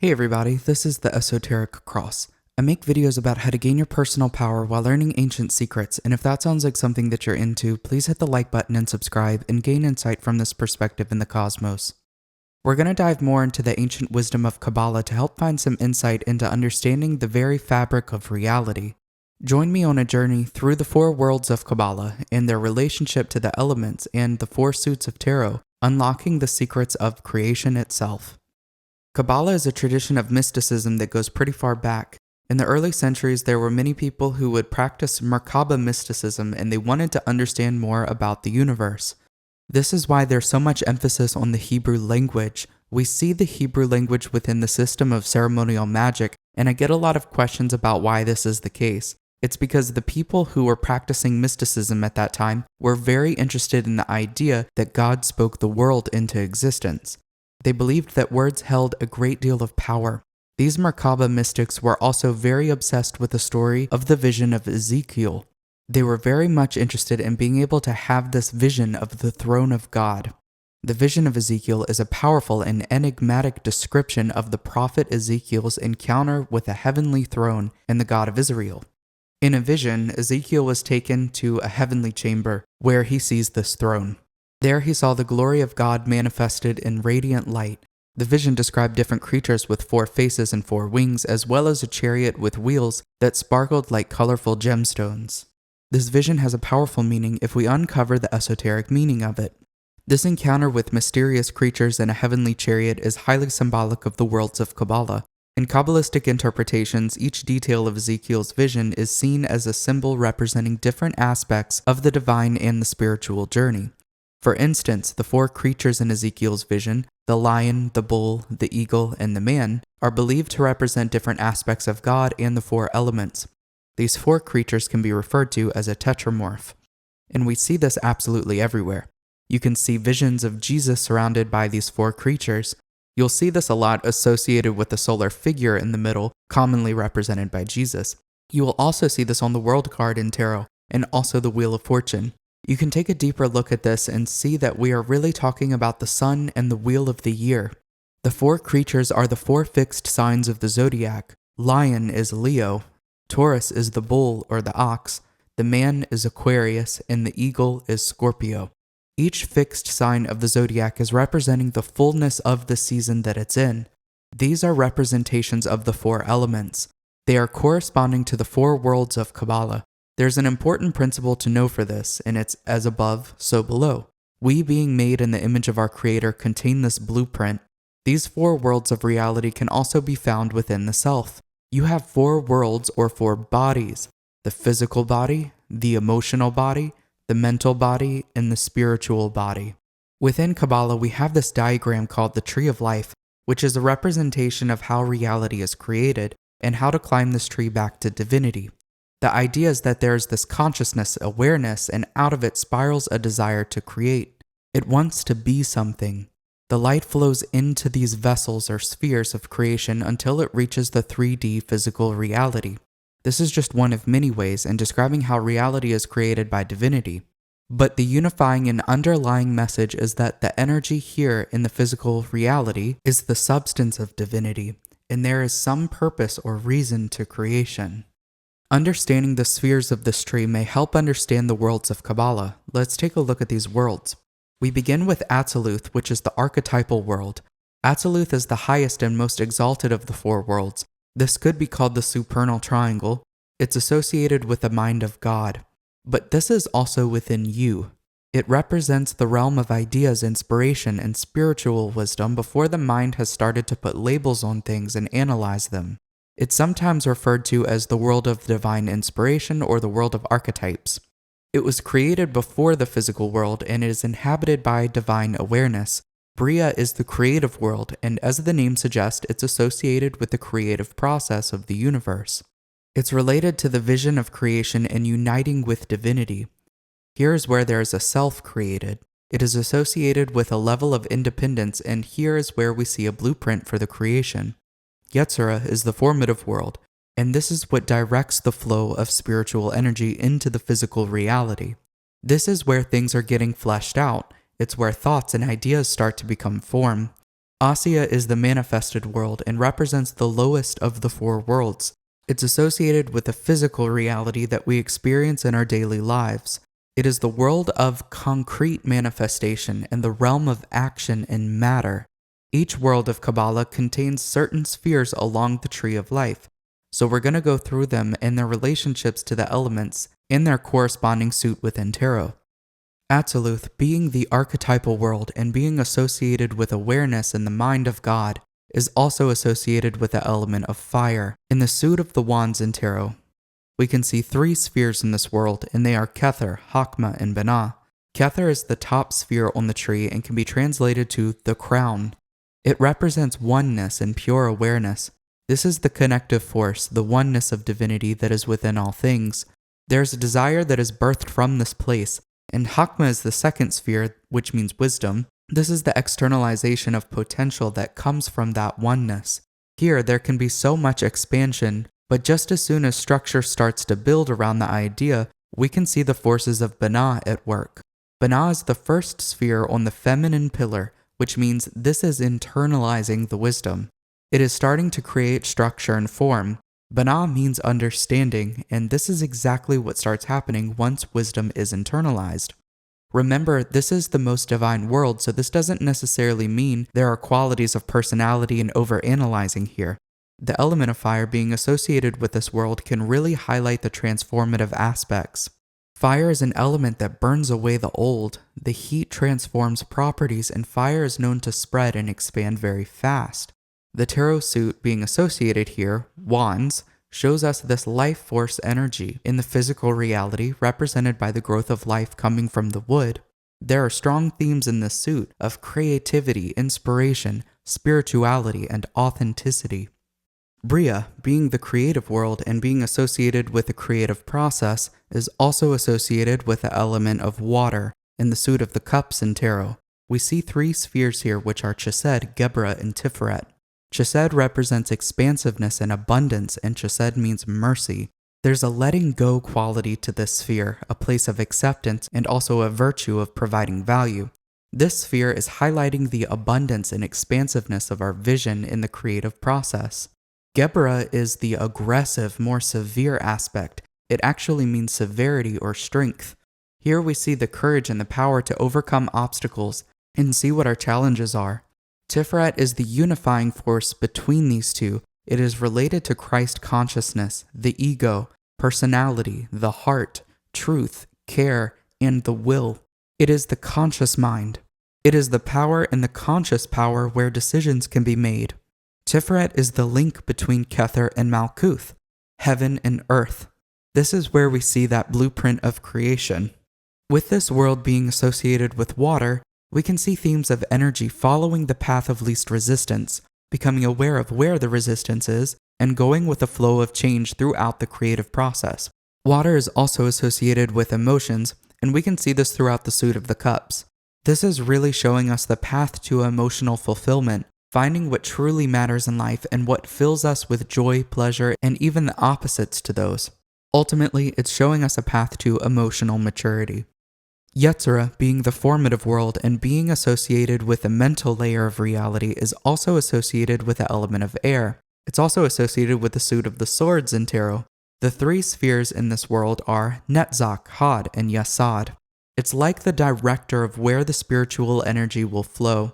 Hey everybody, this is the Esoteric Cross. I make videos about how to gain your personal power while learning ancient secrets, and if that sounds like something that you're into, please hit the like button and subscribe and gain insight from this perspective in the cosmos. We're going to dive more into the ancient wisdom of Cabala to help find some insight into understanding the very fabric of reality. Join me on a journey through the four worlds of Cabala and their relationship to the elements and the four suits of tarot, unlocking the secrets of creation itself. Cabala is a tradition of mysticism that goes pretty far back. In the early centuries, there were many people who would practice Merkaba mysticism and they wanted to understand more about the universe. This is why there's so much emphasis on the Hebrew language. We see the Hebrew language within the system of ceremonial magic, and I get a lot of questions about why this is the case. It's because the people who were practicing mysticism at that time were very interested in the idea that God spoke the world into existence. They believed that words held a great deal of power. These Merkaba mystics were also very obsessed with the story of the vision of Ezekiel. They were very much interested in being able to have this vision of the throne of God. The vision of Ezekiel is a powerful and enigmatic description of the prophet Ezekiel's encounter with a heavenly throne and the God of Israel. In a vision, Ezekiel was taken to a heavenly chamber where he sees this throne. There he saw the glory of God manifested in radiant light. The vision described different creatures with 4 faces and 4 wings, as well as a chariot with wheels that sparkled like colorful gemstones. This vision has a powerful meaning if we uncover the esoteric meaning of it. This encounter with mysterious creatures in a heavenly chariot is highly symbolic of the worlds of Cabala. In Kabbalistic interpretations, each detail of Ezekiel's vision is seen as a symbol representing different aspects of the divine and the spiritual journey. For instance, the 4 creatures in Ezekiel's vision, the lion, the bull, the eagle, and the man, are believed to represent different aspects of God and the 4 elements. These 4 creatures can be referred to as a tetramorph. And we see this absolutely everywhere. You can see visions of Jesus surrounded by these 4 creatures. You'll see this a lot associated with the solar figure in the middle, commonly represented by Jesus. You will also see this on the world card in tarot, and also the Wheel of Fortune. You can take a deeper look at this and see that we are really talking about the sun and the wheel of the year. The 4 creatures are the 4 fixed signs of the zodiac. Lion is Leo, Taurus is the bull or the ox, the man is Aquarius, and the eagle is Scorpio. Each fixed sign of the zodiac is representing the fullness of the season that it's in. These are representations of the 4 elements. They are corresponding to the 4 worlds of Cabala. There's an important principle to know for this, and it's as above, so below. We, being made in the image of our Creator, contain this blueprint. These 4 worlds of reality can also be found within the self. You have 4 worlds or 4 bodies: the physical body, the emotional body, the mental body, and the spiritual body. Within Cabala, we have this diagram called the Tree of Life, which is a representation of how reality is created and how to climb this tree back to divinity. The idea is that there's this consciousness, awareness, and out of it spirals a desire to create. It wants to be something. The light flows into these vessels or spheres of creation until it reaches the 3D physical reality. This is just one of many ways in describing how reality is created by divinity. But the unifying and underlying message is that the energy here in the physical reality is the substance of divinity, and there is some purpose or reason to creation. Understanding the spheres of this tree may help understand the worlds of Cabala. Let's take a look at these worlds. We begin with Atziluth, which is the archetypal world. Atziluth is the highest and most exalted of the 4 worlds. This could be called the supernal triangle. It's associated with the mind of God. But this is also within you. It represents the realm of ideas, inspiration, and spiritual wisdom before the mind has started to put labels on things and analyze them. It's sometimes referred to as the world of divine inspiration or the world of archetypes. It was created before the physical world and is inhabited by divine awareness. Briah is the creative world, and as the name suggests, it's associated with the creative process of the universe. It's related to the vision of creation and uniting with divinity. Here is where there is a self created. It is associated with a level of independence, and here is where we see a blueprint for the creation. Yetzirah is the formative world, and this is what directs the flow of spiritual energy into the physical reality. This is where things are getting fleshed out. It's where thoughts and ideas start to become form. Assiah is the manifested world and represents the lowest of the four worlds. It's associated with the physical reality that we experience in our daily lives. It is the world of concrete manifestation and the realm of action and matter. Each world of Cabala contains certain spheres along the tree of life, so we're going to go through them and their relationships to the elements in their corresponding suit within tarot. Atziluth, being the archetypal world and being associated with awareness in the mind of God, is also associated with the element of fire. In the suit of the wands in tarot, we can see three spheres in this world, and they are Kether, Hakma, and Binah. Kether is the top sphere on the tree and can be translated to the crown. It represents oneness and pure awareness. This is the connective force, the oneness of divinity that is within all things. There is a desire that is birthed from this place, and Hakma is the second sphere, which means wisdom. This is the externalization of potential that comes from that oneness. Here, there can be so much expansion, but just as soon as structure starts to build around the idea, we can see the forces of Binah at work. Binah is the first sphere on the feminine pillar, which means this is internalizing the wisdom. It is starting to create structure and form. Binah means understanding, and this is exactly what starts happening once wisdom is internalized. Remember, this is the most divine world, so this doesn't necessarily mean there are qualities of personality and overanalyzing here. The element of fire being associated with this world can really highlight the transformative aspects. Fire is an element that burns away the old. The heat transforms properties, and fire is known to spread and expand very fast. The tarot suit being associated here, wands, shows us this life force energy in the physical reality represented by the growth of life coming from the wood. There are strong themes in this suit of creativity, inspiration, spirituality, and authenticity. Briah, being the creative world and being associated with the creative process, is also associated with the element of water in the suit of the cups in tarot. We see three spheres here, which are Chesed, Geburah, and Tiferet. Chesed represents expansiveness and abundance, and Chesed means mercy. There's a letting go quality to this sphere, a place of acceptance, and also a virtue of providing value. This sphere is highlighting the abundance and expansiveness of our vision in the creative process. Geburah is the aggressive, more severe aspect. It actually means severity or strength. Here we see the courage and the power to overcome obstacles and see what our challenges are. Tiferet is the unifying force between these two. It is related to Christ consciousness, the ego, personality, the heart, truth, care, and the will. It is the conscious mind. It is the power in the conscious power where decisions can be made. Tiferet is the link between Kether and Malkuth, heaven and earth. This is where we see that blueprint of creation. With this world being associated with water, we can see themes of energy following the path of least resistance, becoming aware of where the resistance is, and going with the flow of change throughout the creative process. Water is also associated with emotions, and we can see this throughout the suit of the cups. This is really showing us the path to emotional fulfillment, finding what truly matters in life and what fills us with joy, pleasure, and even the opposites to those. Ultimately, it's showing us a path to emotional maturity. Yetzirah, being the formative world and being associated with the mental layer of reality, is also associated with the element of air. It's also associated with the suit of the swords in tarot. The three spheres in this world are Netzach, Had, and Yesod. It's like the director of where the spiritual energy will flow.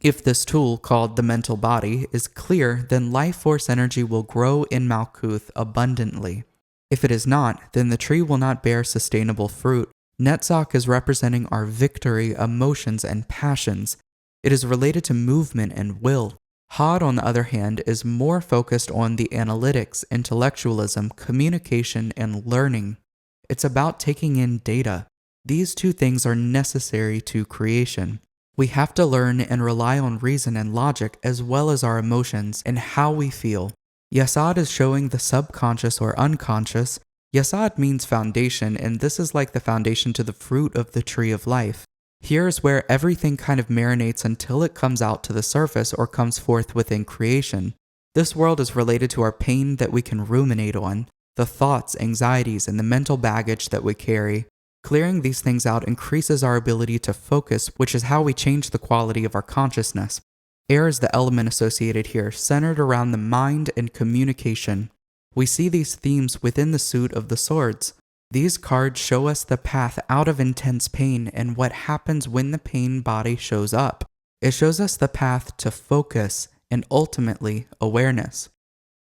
If this tool, called the mental body, is clear, then life force energy will grow in Malkuth abundantly. If it is not, then the tree will not bear sustainable fruit. Netzach is representing our victory, emotions, and passions. It is related to movement and will. Had, on the other hand, is more focused on the analytics, intellectualism, communication, and learning. It's about taking in data. These two things are necessary to creation. We have to learn and rely on reason and logic as well as our emotions and how we feel. Yesod is showing the subconscious or unconscious. Yesod means foundation, and this is like the foundation to the fruit of the tree of life. Here is where everything kind of marinates until it comes out to the surface or comes forth within creation. This world is related to our pain that we can ruminate on, the thoughts, anxieties, and the mental baggage that we carry. Clearing these things out increases our ability to focus, which is how we change the quality of our consciousness. Air is the element associated here, centered around the mind and communication. We see these themes within the suit of the swords. These cards show us the path out of intense pain and what happens when the pain body shows up. It shows us the path to focus and ultimately awareness.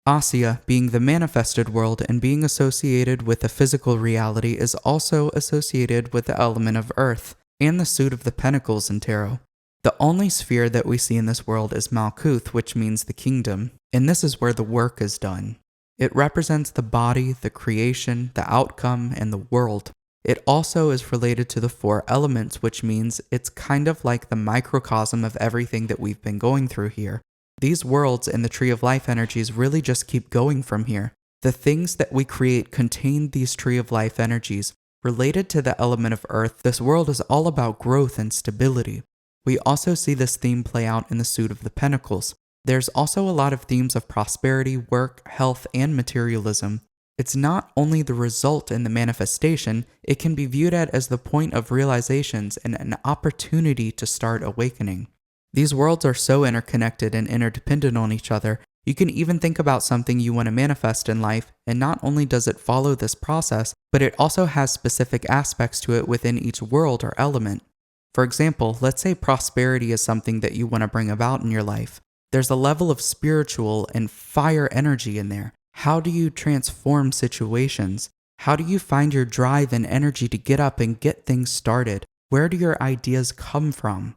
Assiah, being the manifested world and being associated with the physical reality, is also associated with the element of earth and the suit of the pentacles in tarot. The only sphere that we see in this world is Malkuth, which means the kingdom, and this is where the work is done. It represents the body, the creation, the outcome, and the world. It also is related to the 4 elements, which means it's kind of like the microcosm of everything that we've been going through here. These worlds and the Tree of Life energies really just keep going from here. The things that we create contain these Tree of Life energies. Related to the element of earth, this world is all about growth and stability. We also see this theme play out in the suit of the pentacles. There's also a lot of themes of prosperity, work, health, and materialism. It's not only the result in the manifestation, it can be viewed at as the point of realizations and an opportunity to start awakening. These worlds are so interconnected and interdependent on each other. You can even think about something you want to manifest in life, and not only does it follow this process, but it also has specific aspects to it within each world or element. For example, let's say prosperity is something that you want to bring about in your life. There's a level of spiritual and fire energy in there. How do you transform situations? How do you find your drive and energy to get up and get things started? Where do your ideas come from?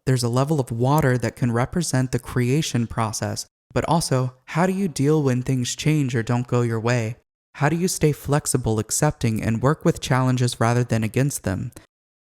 There's a level of water that can represent the creation process, but also, how do you deal when things change or don't go your way? How do you stay flexible, accepting, and work with challenges rather than against them?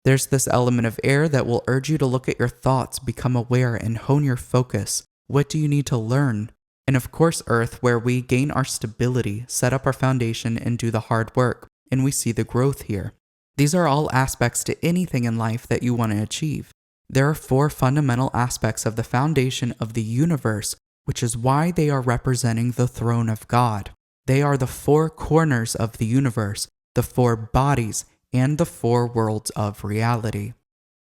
There's this element of air that will urge you to look at your thoughts, become aware, and hone your focus. What do you need to learn? And of course, earth, where we gain our stability, set up our foundation, and do the hard work, and we see the growth here. These are all aspects to anything in life that you want to achieve. There are 4 fundamental aspects of the foundation of the universe, which is why they are representing the throne of God. They are the 4 corners of the universe, the 4 bodies, and the 4 worlds of reality.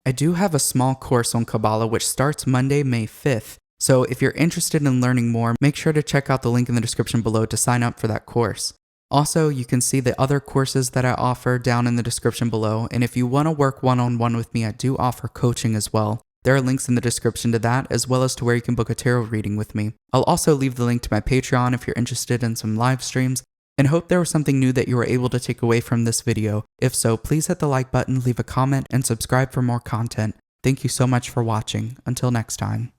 I do have a small course on Cabala which starts Monday, May 5th, so if you're interested in learning more, make sure to check out the link in the description below to sign up for that course. Also, you can see the other courses that I offer down in the description below, and if you want to work one-on-one with me, I do offer coaching as well. There are links in the description to that, as well as to where you can book a tarot reading with me. I'll also leave the link to my Patreon if you're interested in some live streams, and hope there was something new that you were able to take away from this video. If so, please hit the like button, leave a comment, and subscribe for more content. Thank you so much for watching. Until next time.